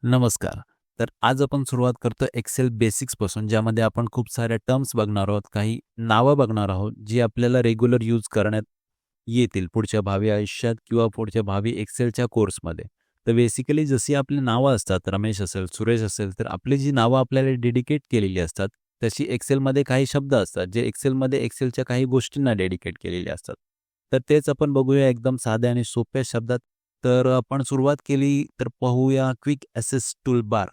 नमस्कार. तर आज आपण सुरुवात करतो एक्सेल बेसिक्सपासून, ज्यामध्ये आपण खूप साऱ्या टर्म्स बघणार आहोत, काही नावं बघणार आहोत, जी आपल्याला रेग्युलर यूज करण्यात येतील पुढच्या भावी आयुष्यात किंवा पुढच्या भावी एक्सेलच्या कोर्समध्ये. तर बेसिकली जशी आपली नावं असतात, रमेश असेल, सुरेश असेल, तर आपली जी नावं आपल्याला डेडिकेट केलेली असतात, तशी एक्सेलमध्ये काही शब्द असतात, जे एक्सेलमध्ये एक्सेलच्या काही गोष्टींना डेडिकेट केलेले असतात. तर तेच आपण बघूया एकदम साध्या आणि सोप्या शब्दात. तर आपण सुरुवात केली तर पाहूया क्विक ॲसेस टूलबार.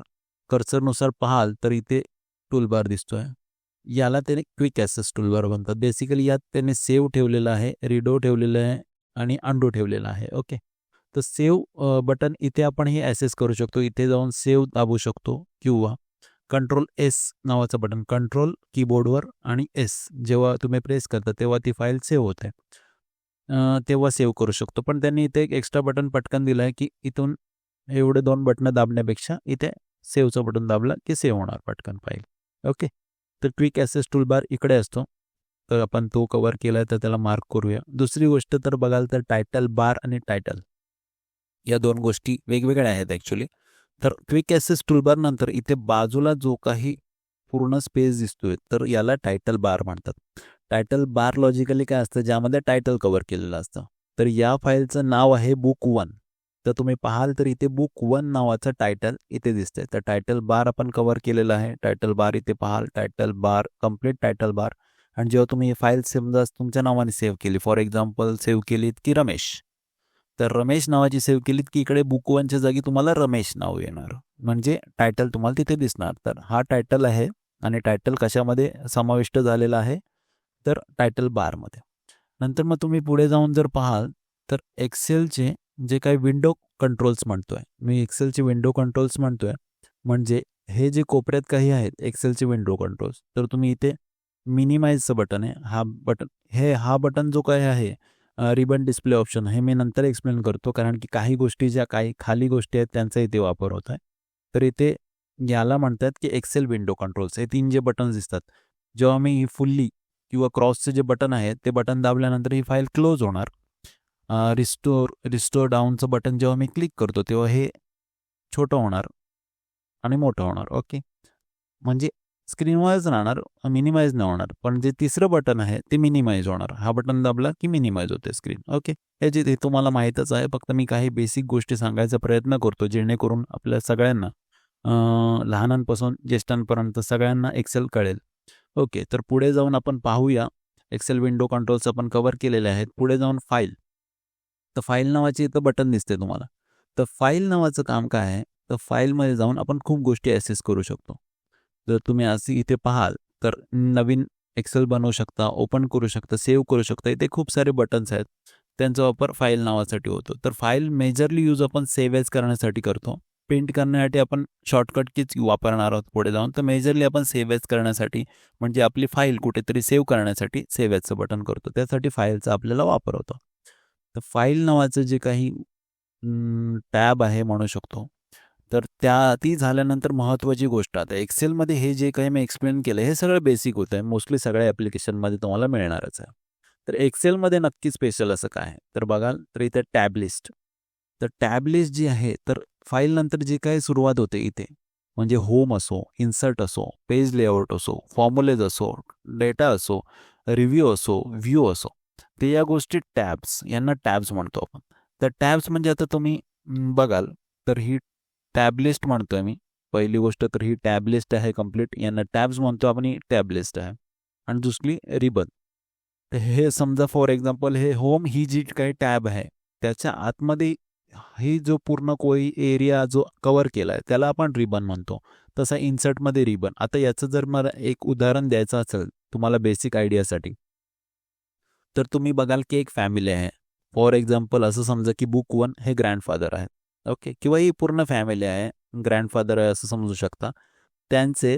कर्सरनुसार पाहाल तर इथे टूलबार दिसतोय. याला त्याने क्विक ॲसेस टूलबार म्हणतात. बेसिकली यात त्याने सेव्ह ठेवलेलं आहे, रिडो ठेवलेलं आहे आणि अंडो ठेवलेलं आहे. ओके. तर सेव्ह बटन इथे आपण हे ॲसेस करू शकतो. इथे जाऊन सेव्ह दाबू शकतो किंवा कंट्रोल एस नावाचं बटन, कंट्रोल कीबोर्डवर आणि एस जेव्हा तुम्ही प्रेस करता तेव्हा ती फाईल सेव्ह होते. तेव्हा सेव्ह करू शकतो. पण त्यांनी इथे एक एक्स्ट्रा बटन पटकन दिलं आहे, की इथून एवढे 2 बटणं दाबण्यापेक्षा इथे सेव्हचं बटन दाबलं, की सेव्ह होणार पटकन फाईल. ओके. तर क्विक ॲसेस टूलबार इकडे असतो. तर आपण तो कव्हर केला आहे, तर त्याला मार्क करूया. दुसरी गोष्ट तर बघाल तर टायटल बार आणि टायटल या 2 गोष्टी वेगवेगळ्या आहेत ॲक्चुअली. तर क्विक ॲसेस टूलबार नंतर इथे बाजूला जो काही पूर्ण स्पेस दिसतोय, तर याला टायटल बार म्हणतात. टायटल बार लॉजिकली काय असतं, ज्यामध्ये टायटल कव्हर केलेलं असतं. तर या फाईलचं नाव आहे बुक 1. तर तुम्ही पाहाल तर इथे बुक 1 नावाचं टायटल इथे दिसतंय. तर टायटल बार आपण कव्हर केलेलं आहे. टायटल बार इथे पाहाल, टायटल बार, कंप्लीट टायटल बार. आणि जेव्हा तुम्ही ही फाईल समजा तुमच्या नावाने सेव्ह केली, फॉर एक्झाम्पल सेव्ह केलीत की रमेश. तर रमेश नावाची सेव्ह केलीत की इकडे बुक 1च्या जागी तुम्हाला रमेश नाव येणार. म्हणजे टायटल तुम्हाला तिथे दिसणार. तर हा टायटल आहे आणि टायटल कशामध्ये समाविष्ट झालेला आहे? तर टायटल बारमध्ये. नंतर मग तुम्ही पुढे जाऊन जर पाहाल तर एक्सेलचे जे काही विंडो कंट्रोल्स म्हणतोय, मी एक्सेलचे विंडो कंट्रोल्स म्हणतोय, म्हणजे हे जे कोपऱ्यात काही आहेत एक्सेलचे विंडो कंट्रोल्स, तर तुम्ही इथे मिनिमाइजचं बटन आहे. हा बटन जो काही आहे रिबन डिस्प्ले ऑप्शन, हे मी नंतर एक्सप्लेन करतो, कारण की काही गोष्टी ज्या काही खाली गोष्टी आहेत त्यांचा इथे वापर होत आहे. तर इथे याला म्हणतात की एक्सेल विंडो कंट्रोल्स. हे 3 जे बटन्स दिसतात, जेव्हा मी ही फुल्ली किंवा क्रॉसचे जे बटन आहे ते बटन दाबल्यानंतर ही फाईल क्लोज होणार. रिस्टोर डाऊनचं बटन जेव्हा मी क्लिक करतो तेव्हा हे छोटं होणार आणि मोठं होणार. ओके. म्हणजे स्क्रीनवरच राहणार, मिनिमाइज नाही होणार. पण जे तिसरं बटन आहे ते मिनिमाइज होणार. हा बटन दाबला की मिनिमाइज होते स्क्रीन. ओके. हे तुम्हाला माहीतच आहे. फक्त मी काही बेसिक गोष्टी सांगायचा प्रयत्न करतो, जेणेकरून आपल्या सगळ्यांना लहानांपासून ज्येष्ठांपर्यंत सगळ्यांना एक्सेल कळेल. ओके. तर पुढे जाऊन आपण पाहूया. एक्सेल विंडो कंट्रोल्स आपण कव्हर केलेले आहेत. पुढे जाऊन फाईल. तर फाईल नावाची इथं बटन दिसते तुम्हाला. तर फाईल नावाचं काम काय आहे? तर फाईलमध्ये जाऊन आपण खूप गोष्टी ॲक्सेस करू शकतो. जर तुम्ही असे इथे पाहाल तर नवीन एक्सेल बनवू शकता, ओपन करू शकता, सेव्ह करू शकता. इथे खूप सारे बटन्स आहेत. त्यांचा वापर फाईल नावासाठी होतो. तर फाईल मेजरली यूज आपण सेव्ह ॲज करण्यासाठी करतो. प्रिंट करण्यासाठी आपण शॉर्टकट कीज वापरणार आहोत पुढे जाऊन. तर मेजरली आपण सेव्ह ॲज करण्यासाठी, म्हणजे आपली फाईल कुठेतरी सेव्ह करण्यासाठी सेव्ह ॲजचं बटन करतो. त्यासाठी फाईलचा आपल्याला वापर होतो. तर फाईल नावाचं जे काही टॅब आहे म्हणू शकतो. तर ती झाल्यानंतर महत्त्वाची गोष्ट, आता एक्सेलमध्ये हे जे काही मी एक्सप्लेन केलं हे सगळं बेसिक होतं आहे. मोस्टली सगळ्या ॲप्लिकेशनमध्ये तुम्हाला मिळणारच आहे. तर एक्सेलमध्ये नक्की स्पेशल असं काय आहे? तर बघाल तर इथे टॅब लिस्ट. तर टॅब लिस्ट जी आहे, तर फाईलनंतर जी काही सुरुवात होते इथे, म्हणजे होम असो, इन्सर्ट असो, पेज लेआउट असो, फॉर्म्युलेज असो, डेटा असो, रिव्ह्यू असो, व्ह्यू असो, ते या गोष्टी टॅब्स, यांना टॅब्स म्हणतो आपण. तर टॅब्स म्हणजे आता तुम्ही बघाल तर ही टॅब लिस्ट म्हणतोय मी. पहिली गोष्ट तर ही टॅब लिस्ट आहे कंप्लीट. यांना टॅब्स म्हणतो आपण, ही टॅब लिस्ट आहे. आणि दुसरी रिबन. तर हे समजा फॉर एक्झाम्पल हे होम ही जी काही टॅब आहे, त्याच्या आतमध्ये ही जो पूर्ण कोई एरिया जो कव्हर केला आहे त्याला आपण रिबन म्हणतो. तसा इन्सर्टमध्ये रिबन. आता याचं जर मला एक उदाहरण द्यायचं असेल तुम्हाला बेसिक आयडियासाठी, तर तुम्ही बघाल की एक फॅमिली आहे. फॉर एक्झाम्पल असं समजा की बुक 1 हे ग्रँडफादर आहेत. ओके. किंवा ही पूर्ण फॅमिली आहे, ग्रँडफादर आहे असं समजू शकता. त्यांचे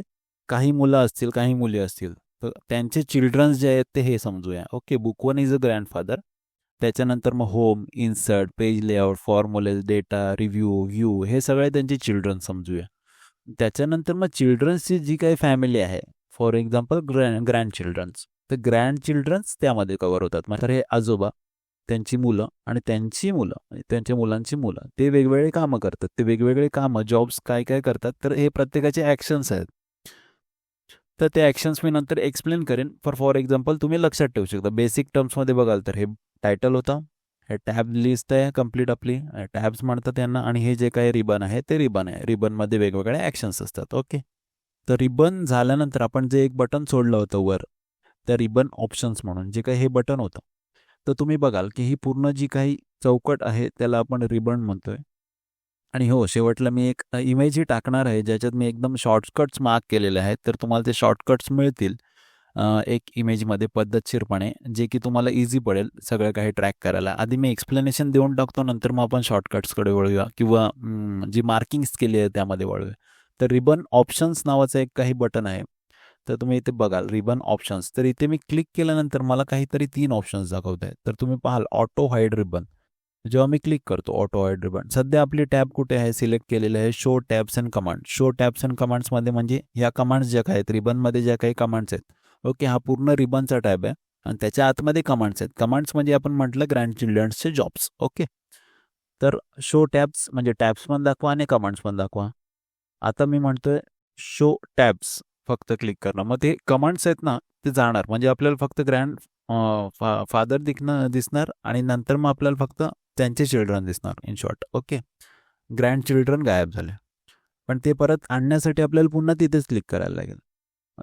काही मुलं असतील, काही मुली असतील. तर त्यांचे चिल्ड्रन्स जे आहेत ते हे समजूया. Okay. Book 1 is a grandfather. त्याच्यानंतर मग home, insert, page layout, formulas, data, review, view हे सगळे त्यांचे चिल्ड्रन समजूया. त्याच्यानंतर मग चिल्ड्रन्सची जी काही फॅमिली आहे, फॉर एक्झाम्पल ग्रँड चिल्ड्रन्स. तर ग्रँड चिल्ड्रन्स त्यामध्ये कव्हर होतात. तर हे आजोबा, त्यांची मुलं आणि त्यांची मुलं, त्यांच्या मुलांची मुलं ते वेगवेगळे कामं करतात. ते वेगवेगळे कामं, जॉब्स काय काय करतात, तर हे प्रत्येकाचे ॲक्शन्स आहेत. तर ते ॲक्शन्स मी नंतर एक्सप्लेन करेन. फॉर एक्झाम्पल तुम्ही लक्षात ठेवू शकता. बेसिक टर्म्समध्ये बघाल तर हे टायटल होतं, हे टॅब लिस्ट आहे कंप्लीट आपली, टॅब्स म्हणतात यांना, आणि हे जे काही रिबन आहे ते रिबन आहे. रिबनमध्ये वेगवेगळे ॲक्शन्स असतात. ओके. तर रिबन झाल्यानंतर आपण जे एक बटन सोडलं होतं वर, त्या रिबन ऑप्शन्स म्हणून जे काही हे बटन होतं, तर तुम्ही बघाल की ही पूर्ण जी काही चौकट आहे त्याला आपण रिबन म्हणतोय. आणि हो, शेवटला मी एक इमेजही टाकणार आहे, ज्याच्यात मी एकदम शॉर्टकट्स मार्क केलेले आहेत. तर तुम्हाला ते शॉर्टकट्स मिळतील एक इमेजमध्ये पद्धतशीरपणे, जे की तुम्हाला ईझी पडेल सगळं काही ट्रॅक करायला. आधी मी एक्सप्लेनेशन देऊन टाकतो, नंतर मग आपण शॉर्टकट्सकडे वळूया किंवा जी मार्किंग्स केली आहे त्यामध्ये वळूया. तर रिबन ऑप्शन्स नावाचं एक काही बटन आहे. तर तुम्ही इथे बघाल रिबन ऑप्शन्स. तर इथे मी क्लिक केल्यानंतर मला काहीतरी 3 ऑप्शन्स दाखवत आहेत. तर तुम्ही पाहाल ऑटो हाईड रिबन. जेव्हा मी क्लिक करतो ऑटो हाईड रिबन, सध्या आपली टॅब कुठे आहे, सिलेक्ट केलेलं आहे show tabs and commands. Show tabs and कमांड्समध्ये म्हणजे ह्या कमांड्स ज्या काही आहेत, रिबनमध्ये ज्या काही कमांड्स आहेत. ओके, हा पूर्ण रिबनचा टॅब आहे आणि त्याच्या आतमध्ये कमांड्स आहेत. कमांड्स म्हणजे आपण म्हटलं ग्रँड चिल्ड्रन्सचे जॉब्स. ओके. तर शो टॅब्स म्हणजे टॅब्स पण दाखवा आणि कमांड्स पण दाखवा. आता मी म्हणतोय शो टॅब्स फक्त क्लिक करणं. मग ते कमांड्स आहेत ना, ते जाणार. म्हणजे आपल्याला फक्त ग्रँड फादर दिसणार आणि नंतर मग आपल्याला फक्त त्यांचे चिल्ड्रन दिसणार in short. Okay. Grand children गायब झाले. पण ते परत आणण्यासाठी आपल्याला पुन्हा तिथेच क्लिक करायला लागेल.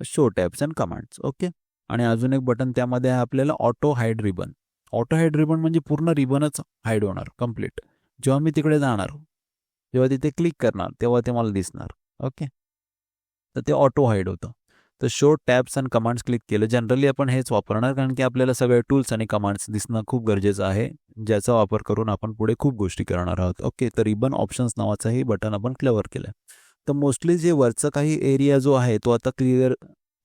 Show tabs and commands. Okay. आणि अजून एक बटन त्यामध्ये आहे आपल्याला auto hide ribbon. Auto hide ribbon म्हणजे पूर्ण रिबनच हाईड होणार कंप्लीट. जेव्हा मी तिकडे जाणार, जेव्हा तिथे क्लिक करणार, तेव्हा ते मला दिसणार. ओके. तर ते ऑटो हाईड होतं. तर show tabs and commands click केलं. जनरली आपण हेच वापरणार, कारण की आपल्याला सगळे टूल्स आणि कमांड्स दिसणं खूप गरजेचं आहे, ज्याचा वापर करून आपण पुढे खूप गोष्टी करणार आहोत. ओके. तर रिबन ऑप्शन्स नावाचंही बटन आपण क्लिअर केलं. तर मोस्टली जे वरचा काही एरिया जो आहे तो आता क्लिअर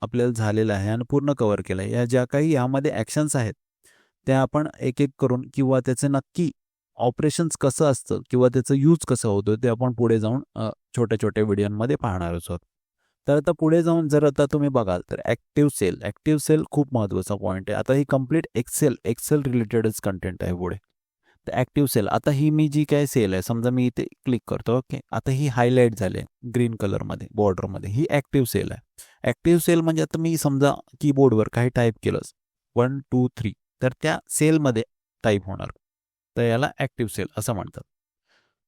आपल्याला झालेला आहे आणि पूर्ण कव्हर केला आहे. या ज्या काही यामध्ये ॲक्शन्स आहेत त्या आपण एक एक करून किंवा त्याचं नक्की ऑपरेशन्स कसं असतं किंवा त्याचं यूज कसं होतं ते आपण पुढे जाऊन छोट्या छोट्या व्हिडिओमध्ये पाहणार आहोत. तर आता पुढे जाऊन जर आता तुम्ही बघाल तर ॲक्टिव्ह सेल खूप महत्त्वाचा पॉईंट आहे. आता ही कंप्लीट एक्सेल रिलेटेडच कंटेंट आहे पुढे. तर ॲक्टिव्ह सेल, आता ही मी जी काही सेल आहे, समजा मी इथे क्लिक करतो. ओके. आता ही हायलाईट झाली आहे ग्रीन कलरमध्ये बॉर्डरमध्ये, ही ॲक्टिव्ह सेल आहे. ॲक्टिव्ह सेल म्हणजे आता मी समजा कीबोर्डवर काही टाईप केलं 1 2 3, तर त्या सेलमध्ये टाईप होणार. तर याला ॲक्टिव्ह सेल असं म्हणतात.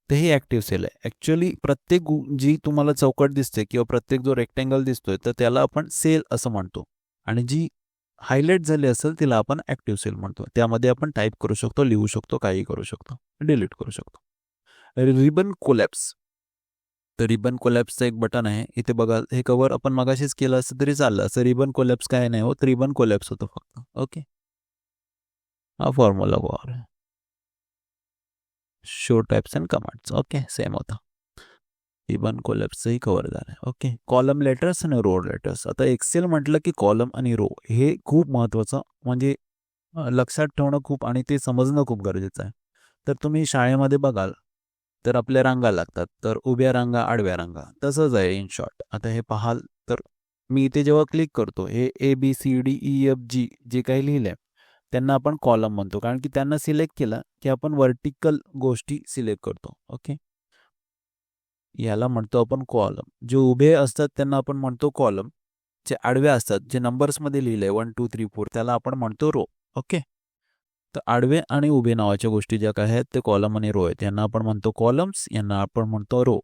तर ही ॲक्टिव्ह सेल आहे. ॲक्च्युअली प्रत्येक जी तुम्हाला चौकट दिसते किंवा प्रत्येक जो रेक्टँगल दिसतोय, तर त्याला आपण सेल असं म्हणतो आणि जी हायलाइट झाली असेल तिला आपण ॲक्टिव्ह सेल म्हणतो. त्यामध्ये आपण टाईप करू शकतो, लिहू शकतो, काही करू शकतो, डिलीट करू शकतो. Ribbon collapse. तर रिबन कोलॅप्सचं एक बटन आहे. इथे बघा, हे कव्हर आपण मगाशीच केलं असतं तरी चाललं असं. रिबन कोलॅप्स काय नाही होत, रिबन कोलॅप्स होतं फक्त. ओके. हा formula war show types and commands. Okay, same होता. रिबन कोलॅप्सचंही कव्हर झालं. ओके. कॉलम लेटर्स आणि रो लेटर्स. आता एक्सेल म्हटलं की कॉलम आणि रो हे खूप महत्त्वाचं, म्हणजे लक्षात ठेवणं खूप आणि ते समजणं खूप गरजेचं आहे. तर तुम्ही शाळेमध्ये बघाल तर आपल्या रांगा लागतात. तर उभ्या रांगा, आडव्या रांगा, तसंच आहे इन शॉर्ट. आता हे पाहाल तर मी इथे जेव्हा क्लिक करतो, हे ABCDEFG जे काही लिहिलं आहे त्यांना आपण कॉलम म्हणतो, कारण की त्यांना सिलेक्ट केलं की आपण व्हर्टिकल गोष्टी सिलेक्ट करतो. ओके. याला म्हणतो आपण कॉलम. जे उभे असतात त्यांना आपण म्हणतो कॉलम. जे आडव्या असतात, जे नंबर्समध्ये लिहिलंय 1 2 3 4, त्याला आपण म्हणतो रो. ओके. तर आडवे आणि उभे नावाच्या गोष्टी ज्या काही आहेत ते कॉलम आणि रो आहेत. यांना आपण म्हणतो कॉलम्स, यांना आपण म्हणतो रो.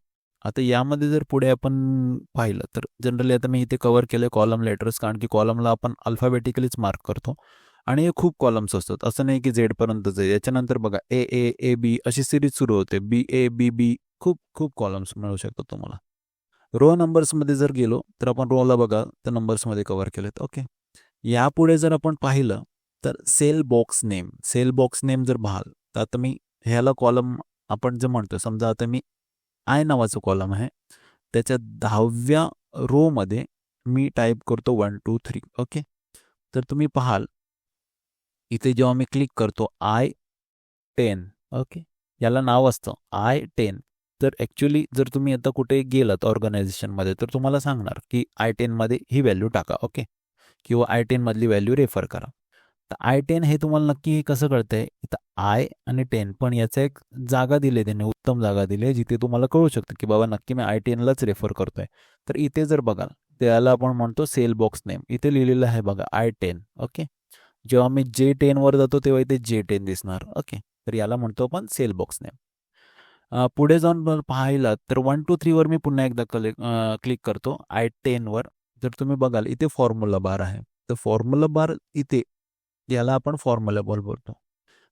आता यामध्ये जर पुढे आपण पाहिलं तर जनरली आता मी इथे कव्हर केले कॉलम लेटर्स, कारण की कॉलमला आपण अल्फाबेटिकलीच मार्क करतो आणि हे खूप कॉलम्स असतात. असं नाही की झेडपर्यंतच आहे. याच्यानंतर बघा A अशी सिरीज सुरू होते. BA खूप खूप कॉलम्स मिळू शकतात तुम्हाला. रो नंबर्समध्ये जर गेलो तर आपण रोला बघा तर नंबर्समध्ये कव्हर केलेत. ओके. यापुढे जर आपण पाहिलं तर सेल बॉक्स नेम जर पाहाल तर आता मी ह्याला कॉलम आपण जे म्हणतो, समजा आता मी आय नावाचं कॉलम आहे, त्याच्या 10व्या रोमध्ये मी टाईप करतो 1 2 3. ओके. तर तुम्ही पाहाल इथे जेव्हा मी क्लिक करतो I10. ओके. याला नाव असतं I10. तर ॲक्च्युअली जर तुम्ही आता कुठे गेलात ऑर्गनायझेशनमध्ये तर तुम्हाला सांगणार की I10 मध्ये ही व्हॅल्यू टाका. ओके. किंवा I10 मधली व्हॅल्यू रेफर करा. तर I10 हे तुम्हाला नक्की कसं कळतंय? इथं आय आणि 10 पण याचा एक जागा दिली आहे त्यांनी, उत्तम जागा दिली आहे, जिथे तुम्हाला कळू शकतं, की बाबा नक्की मी I10लाच रेफर करतोय. तर इथे जर बघाल, त्याला आपण म्हणतो सेल बॉक्स नेम. इथे लिहिलेलं आहे बघा I10. ओके. जेव्हा मी J10 वर जातो तेव्हा इथे J10 दिसणार. ओके. तर याला म्हणतो आपण सेल बॉक्स नेम. पुढे जाऊन पाहिलं तर 1, 2, 3 वर मी पुन्हा एकदा क्लिक करतो I10 वर. जर तुम्ही बघाल इथे फॉर्म्युला बार आहे. तर फॉर्म्युला बार इथे याला आपण फॉर्म्युला बार बोलतो.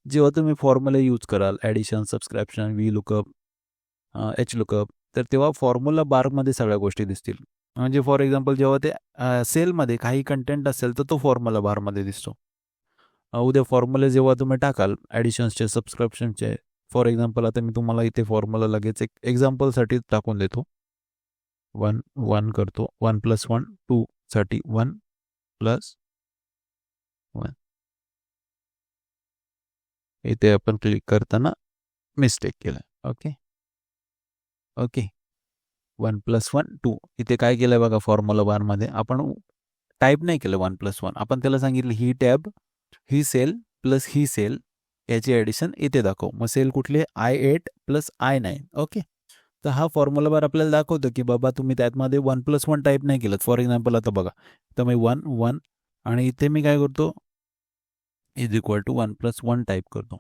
जेव्हा तुम्ही फॉर्म्युला यूज कराल ॲडिशन, सबस्क्रिप्शन, VLOOKUP, HLOOKUP, तर तेव्हा फॉर्म्युला बारमध्ये सगळ्या गोष्टी दिसतील. म्हणजे फॉर एक्झाम्पल जेव्हा ते सेलमध्ये काही कंटेंट असेल तर तो फॉर्म्युला बारमध्ये दिसतो. उद्या फॉर्म्युले जेव्हा तुम्ही टाकाल ॲडिशन्सचे, सबस्क्रिप्शनचे, फॉर एक्झाम्पल आता मी तुम्हाला इथे फॉर्म्युला लगेच एक एक्झाम्पलसाठी टाकून देतो. 1, 1 करतो. 1 + 1 2 साठी 1 + 1. इथे आपण क्लिक करताना मिस्टेक केलं. ओके. ओके. 1 + 1 2. इथे काय केलंय बघा फॉर्म्युला बारमध्ये आपण टाइप नाही केलं 1 + 1. आपण त्याला सांगितलं ही टॅब, ही सेल प्लस ही सेल याची ॲडिशन इथे दाखव. मग सेल कुठली? I8 + I9. ओके. तर हा फॉर्म्युला बार आपल्याला दाखवतो, की बाबा तुम्ही त्यामध्ये 1 + 1 टाइप नाही केलं. फॉर एक्झाम्पल आता बघा, तर मी 1, 1 आणि इथे मी काय करतो? = 1 + 1 टाइप करतो.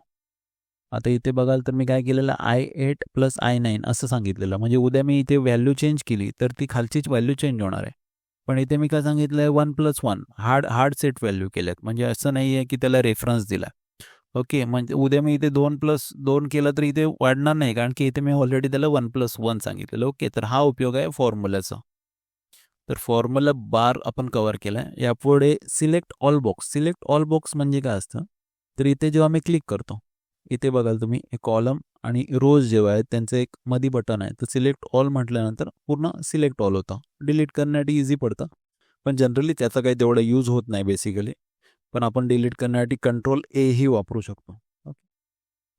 आता इथे बघाल तर मी काय केलेलं I8 + I9 असं सांगितलेलं. म्हणजे उद्या मी इथे व्हॅल्यू चेंज केली तर ती खालचीच व्हॅल्यू चेंज होणार आहे. पण इथे मी काय सांगितलंय 1 + 1 हार्ड हार्ड सेट व्हॅल्यू केल्यात. म्हणजे असं नाही आहे की त्याला रेफरन्स दिला. ओके. म्हणजे उद्या मी इथे 2 + 2 केलं तर इथे वाढणार नाही. कारण की इथे मी ऑलरेडी त्याला 1 + 1 सांगितलेलं. ओके. तर हा उपयोग आहे फॉर्म्युलाचा. तर फॉर्म्युला बार आपण कव्हर केलाय. यापुढे select all box. Select all box म्हणजे काय असतं? तर इथे जेव्हा मी क्लिक करतो, इथे बघाल तुम्ही एक कॉलम आणि रोज जेव्हा आहेत त्यांचं एक मधी बटन आहे. तर सिलेक्ट ऑल म्हटल्यानंतर पूर्ण सिलेक्ट ऑल होतं. डिलीट करण्यासाठी इझी पडतं. पण जनरली त्याचा काही तेवढा यूज होत नाही बेसिकली. पण आपण डिलीट करण्यासाठी कंट्रोल ए ही वापरू शकतो. ओके.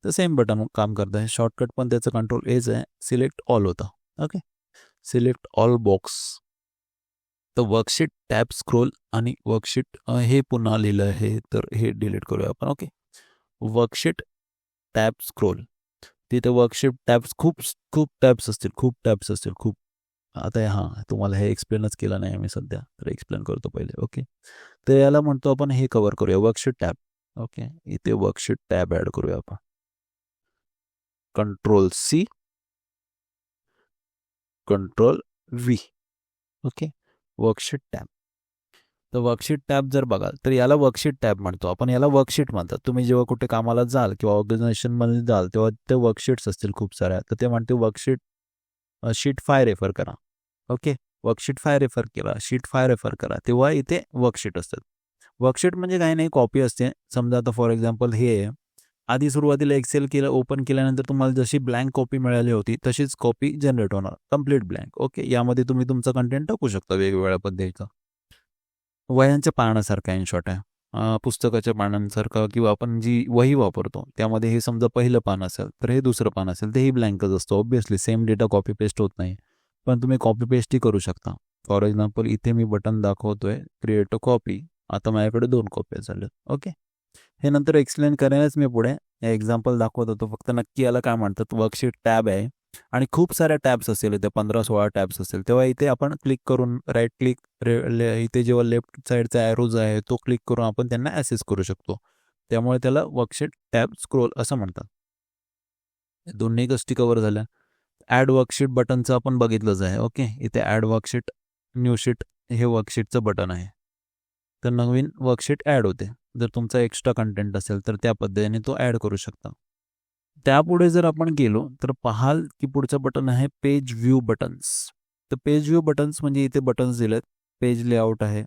तर सेम बटन काम करतं आहे. शॉर्टकट पण त्याचं कंट्रोल एच आहे. सिलेक्ट ऑल होतं. ओके. Select all box. तर वर्कशीट टॅब स्क्रोल आणि वर्कशीट हे पुन्हा लिहिलं आहे. तर हे डिलीट करूया आपण. ओके. Worksheet tab scroll. तिथे वर्कशीट टॅब्स खूप खूप टॅब्स असतील, खूप टॅब्स असतील, खूप. आता हां, तुम्हाला हे एक्सप्लेनच केलं नाही मी सध्या. तर एक्सप्लेन करतो पहिले. ओके. तर याला म्हणतो आपण हे कव्हर करूया वर्कशीट टॅब. ओके. इथे वर्कशीट टॅब ॲड करूया आपण. Control C, control V. Okay. Worksheet tab. तर वर्कशीट टॅब जर बघाल तर याला वर्कशीट टॅब म्हणतो आपण. याला वर्कशीट म्हणतात. तुम्ही जेव्हा कुठे कामाला जाल किंवा ऑर्गनायझेशनमध्ये जाल तेव्हा ते वर्कशीट्स असतील खूप साऱ्या. तर ते म्हणते वर्कशीट शीट 5 रेफर करा. ओके. वर्कशीट 5 रेफर केला, शीट 5 रेफर करा. तेव्हा इथे वर्कशीट असतात. वर्कशीट म्हणजे काही नाही, कॉपी असते. समजा आता फॉर एक्झाम्पल हे आहे. आधी सुरुवातीला एक्सेल केलं, ओपन केल्यानंतर तुम्हाला जशी ब्लँक कॉपी मिळाली होती तशीच कॉपी जनरेट होणार. Complete blank. ओके. यामध्ये तुम्ही तुमचा कंटेंट टाकू शकता वेगवेगळ्या पद्धतीचा. वह्यांच्या पानासारखा इन शॉर्ट आहे. पुस्तकाच्या पानांसारखं किंवा आपण जी वही वापरतो त्यामध्ये हे समजा पहिलं पान असेल तर हे दुसरं पान असेल तेही ब्लँकच असतं. Obviously same data copy paste होत नाही. पण तुम्ही कॉपी पेस्टही करू शकता. फॉर एक्झाम्पल इथे मी बटन दाखवतोय क्रिएट अ कॉपी. आता माझ्याकडे 2 कॉप्या झाल्यात. ओके. हे नंतर एक्सप्लेन करेनच मी पुढे. हे एक्झाम्पल दाखवत होतो. फक्त नक्की याला काय म्हणतात वर्कशीट टॅब आहे. आणि खूप साऱ्या टॅब्स असेल इथे 15-16 टॅब्स असेल तेव्हा इथे आपण क्लिक करून राईट क्लिक इथे जेव्हा लेफ्ट साईडचा ॲरोज आहे तो क्लिक करून आपण त्यांना ॲसेस करू शकतो. त्यामुळे त्याला वर्कशीट टॅब स्क्रोल असं म्हणतात. दोन्ही गोष्टी कव्हर झाल्या. ॲड वर्कशीट बटनचं आपण बघितलंच आहे. ओके. इथे ॲड वर्कशीट, न्यू शीट हे वर्कशीटचं बटन आहे. तर नवीन वर्कशीट ॲड होते. जर तुमचा एक्स्ट्रा कंटेंट असेल तर त्या पद्धतीने तो ॲड करू शकता. त्यापुढे जर आपण गेलो तर पाहाल की पुढचं बटन आहे पेज व्ह्यू बटन्स. तर पेज व्ह्यू बटन्स म्हणजे इथे बटन्स दिलेत. पेज लेआउट आहे.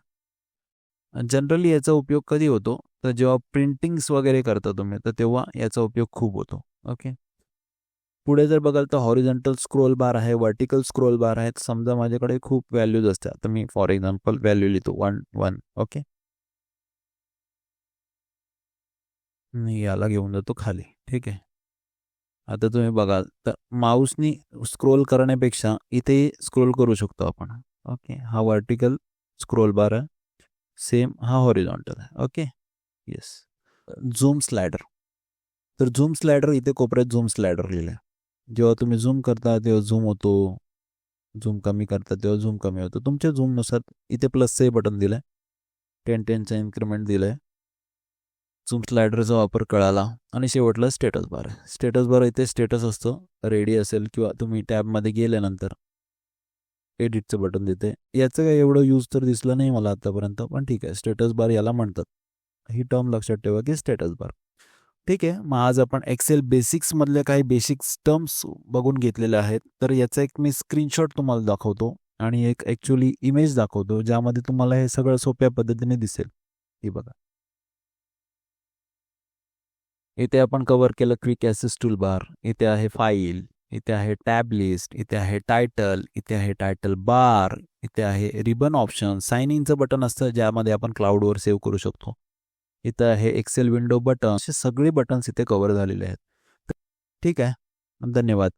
जनरली याचा उपयोग कधी होतो तर जेव्हा प्रिंटिंग्स वगैरे करता तुम्ही तर तेव्हा याचा उपयोग खूप होतो. ओके. पुढे जर बघाल तर हॉरिझॉन्टल स्क्रोल बार आहे, व्हर्टिकल स्क्रोल बार आहे. समजा माझ्याकडे खूप व्हॅल्यूज असतात तर मी फॉर एक्झाम्पल व्हॅल्यू लिहितो 1, 1. ओके. मी याला घेऊन जातो खाली. ठीक आहे. आता तुम्ही बघाल तर माऊसनी स्क्रोल करण्यापेक्षा इथे स्क्रोल करू शकतो आपण. ओके. हा व्हर्टिकल स्क्रोल बार आहे. सेम हा हॉरिझॉन्टल आहे. ओके. येस. Zoom slider. तर झूम स्लायडर इथे कोपऱ्यात झूम स्लायडर लिहिलं आहे. जेव्हा तुम्ही झूम करता तेव्हा झूम होतो, झूम कमी करता तेव्हा झूम कमी होतो. तुमच्या झूमनुसार इथे प्लसचंही बटन दिलं आहे, 10-10चं इन्क्रिमेंट दिलं आहे. झूम स्लायडरचा वापर कळाला. आणि शेवटला स्टेटस बार आहे. स्टेटस बार इथे स्टेटस असतं, रेडी असेल किंवा तुम्ही टॅबमध्ये गेल्यानंतर एडिटचं बटन देते. याचं काही एवढं यूज तर दिसलं नाही मला आतापर्यंत, पण ठीक आहे. स्टेटस बार याला म्हणतात. ही टर्म लक्षात ठेवा की स्टेटस बार. ठीक आहे. मग आज आपण एक्सेल बेसिक्समधल्या काही बेसिक्स टर्म्स बघून घेतलेल्या आहेत. तर याचा एक मी स्क्रीनशॉट तुम्हाला दाखवतो आणि एक ॲक्च्युअली इमेज दाखवतो, ज्यामध्ये तुम्हाला हे सगळं सोप्या पद्धतीने दिसेल. हे बघा. इथे आपण कव्हर केलं क्विक ॲक्सेस टूलबार. इथे आहे फाईल, इथे आहे टॅब लिस्ट, इथे आहे टायटल, इथे आहे टायटल बार, इथे आहे रिबन ऑप्शन, साइन इनचं बटन असतं ज्यामध्ये आपण क्लाउडवर सेव्ह करू शकतो. इथं आहे एक्सेल विंडो बटन. असे सगळे बटन्स इथे कव्हर झालेले आहेत. ठीक आहे. धन्यवाद.